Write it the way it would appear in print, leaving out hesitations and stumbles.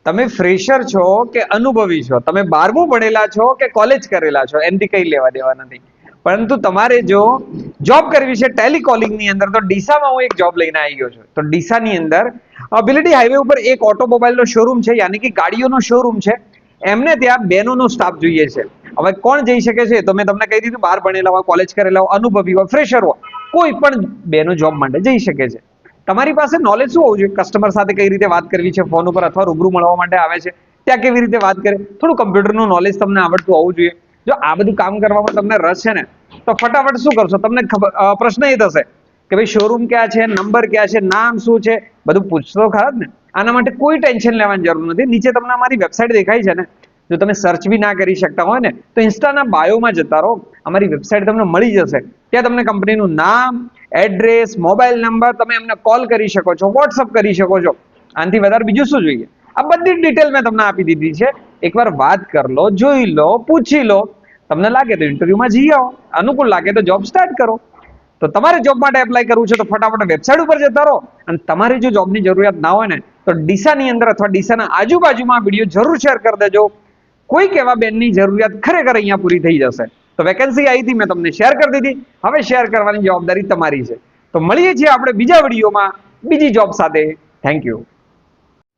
તમે ફ્રેશર છો કે અનુભવી છો, તમે 12મું ભણેલા છો કે કોલેજ કરેલા છો, એનાથી કઈ લેવા દેવા નથી. પરંતુ તમારે જો જોબ કરવી છે ટેલિકોલિંગની અંદર, તો ડીસામાં હું એક જોબ લઈને આવી ગયો છું. તો ડીસાની અંદર બિલિટી હાઈવે ઉપર એક ઓટોમોબાઈલનો શોરૂમ છે, યાની કે ગાડીઓનો શોરૂમ છે. એમને ત્યાં બહેનોનો સ્ટાફ જોઈએ છે. હવે કોણ જઈ શકે છે? તો મેં તમને કહી દીધું, 12 ભણેલા હોય, કોલેજ કરેલા હોય, અનુભવી હોય, ફ્રેશર હોય, કોઈ પણ બહેનો જોબ માટે જઈ શકે છે. તમારી પાસે નોલેજ શું હોવું જોઈએ? કસ્ટમર સાથે કઈ રીતે વાત કરવી છે ફોન ઉપર, અથવા રૂબરૂ મળવા માટે આવે છે ત્યાં કેવી રીતે વાત કરે, થોડું કમ્પ્યુટરનું નોલેજ તમને આવડતું હોવું જોઈએ. જો આ બધું કામ કરવામાં તમને રસ છે ને, તો ફટાફટ શું કરશો, તમને પ્રશ્ન એ થશે કે ભાઈ શોરૂમ ક્યાં છે, નંબર ક્યાં છે, નામ શું છે, બધું પૂછતો ખરા જ ને. આના માટે કોઈ ટેન્શન લેવાની જરૂર નથી. નીચે તમને અમારી વેબસાઇટ દેખાય છે ને, જો તમે સર્ચ બી ના કરી શકતા હોય ને, તો ઇન્સ્ટાના બાયોમાં જતા રહો, અમારી વેબસાઇટ તમને મળી જશે. ત્યાં તમને કંપનીનું નામ, એડ્રેસ, મોબાઈલ નંબર, તમે એમને કોલ કરી શકો છો, વોટ્સઅપ કરી શકો છો. આનાથી વધારે બીજું શું જોઈએ? આ બધી ડિટેલ મેં તમને આપી દીધી છે. એકવાર વાત કરી લો, જોઈ લો, પૂછી લો. તમને લાગે તો ઇન્ટરવ્યુમાં જઈ આવો, અનુકૂળ લાગે તો જોબ સ્ટાર્ટ કરો. તો તમારે જોબ માટે એપ્લાય કરવું છે તો ફટાફટ વેબસાઇટ ઉપર જતા રહો. અને તમારે જો જોબની જરૂરિયાત ના હોય ને, તો ડીસાની અંદર અથવા ડીસાના આજુબાજુમાં વિડીયો જરૂર શેર કરી દેજો. કોઈક એવા બેનની જરૂરિયાત ખરેખર અહીંયા પૂરી થઈ જશે. તો વેકેન્સી આવી હતી, મેં તમને શેર કરી દીધી. હવે શેર કરવાની જવાબદારી તમારી છે. તો મળીએ છીએ આપણે બીજા વિડીયોમાં બીજી જોબ સાથે. Thank you.